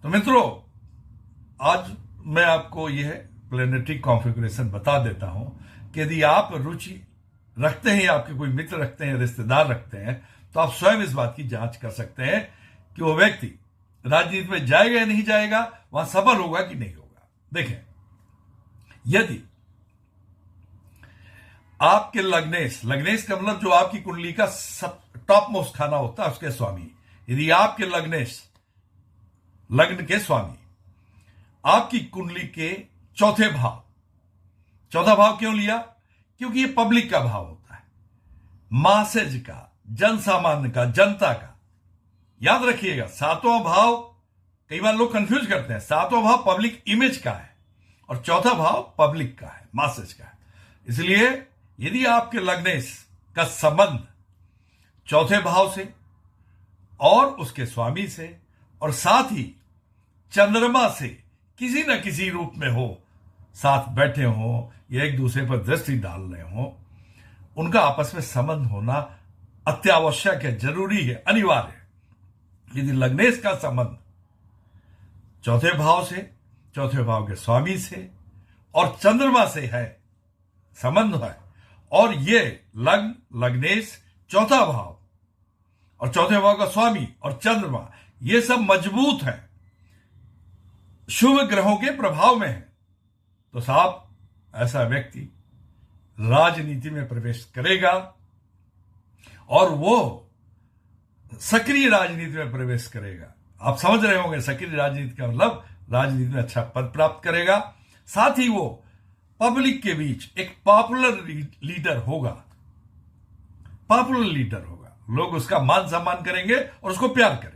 तो मित्रों, आज मैं आपको यह प्लेनेटरी कॉन्फ़िगरेशन बता देता हूं कि यदि आप रुचि रखते हैं, आपके कोई मित्र रखते हैं, रिश्तेदार रखते हैं, तो आप स्वयं इस बात की जांच कर सकते हैं कि वो व्यक्ति राजनीति में जाएगा या नहीं जाएगा, वहां सफल होगा कि नहीं होगा। देखें, यदि आपके लग्नेश का मतलब जो आपकी कुंडली का टॉप मोस्ट खाना होता है, उसके स्वामी, यदि आपके लग्न के स्वामी आपकी कुंडली के चौथा भाव क्यों लिया? क्योंकि ये पब्लिक का भाव होता है, मासेज का, जन सामान्य का, जनता का। याद रखिएगा, सातवां भाव, कई बार लोग कंफ्यूज करते हैं, सातवां भाव पब्लिक इमेज का है और चौथा भाव पब्लिक का है, मासेज का है। इसलिए यदि आपके लग्नेश का संबंध चौथे भाव से और उसके स्वामी से और साथ ही चंद्रमा से किसी न किसी रूप में हो, साथ बैठे हो या एक दूसरे पर दृष्टि डाल रहे हो, उनका आपस में संबंध होना अत्यावश्यक है, जरूरी है, अनिवार्य है। यदि लग्नेश का संबंध चौथे भाव के स्वामी से और चंद्रमा से है, संबंध है, और ये लग्नेश चौथा भाव और चौथे भाव का स्वामी और चंद्रमा, ये सब मजबूत है, शुभ ग्रहों के प्रभाव में है, तो साहब ऐसा व्यक्ति राजनीति में प्रवेश करेगा और वो सक्रिय राजनीति में प्रवेश करेगा। आप समझ रहे होंगे, सक्रिय राजनीति का मतलब राजनीति में अच्छा पद प्राप्त करेगा, साथ ही वो पब्लिक के बीच एक पॉपुलर लीडर होगा, लोग उसका मान सम्मान करेंगे और उसको प्यार करेंगे।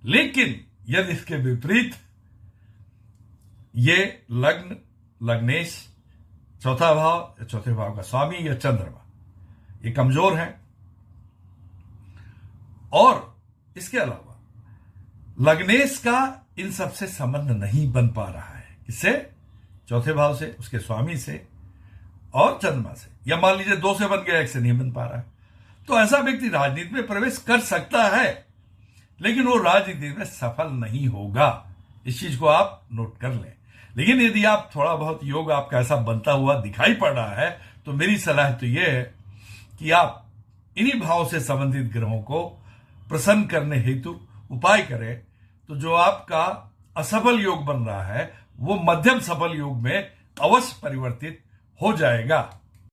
लेकिन यदि इसके विपरीत ये लग्नेश चौथे भाव का स्वामी या चंद्रमा ये कमजोर है, और इसके अलावा लग्नेश का इन सबसे संबंध नहीं बन पा रहा है, इससे चौथे भाव से, उसके स्वामी से और चंद्रमा से, या मान लीजिए 2 से बन गया, 1 से नहीं बन पा रहा है, तो ऐसा व्यक्ति राजनीति में प्रवेश कर सकता है, लेकिन वो राजनीति में सफल नहीं होगा। इस चीज को आप नोट कर लें। लेकिन यदि आप थोड़ा बहुत योग आपका ऐसा बनता हुआ दिखाई पड़ रहा है, तो मेरी सलाह तो यह है कि आप इन्हीं भाव से संबंधित ग्रहों को प्रसन्न करने हेतु उपाय करें, तो जो आपका असफल योग बन रहा है वो मध्यम सफल योग में अवश्य परिवर्तित हो जाएगा।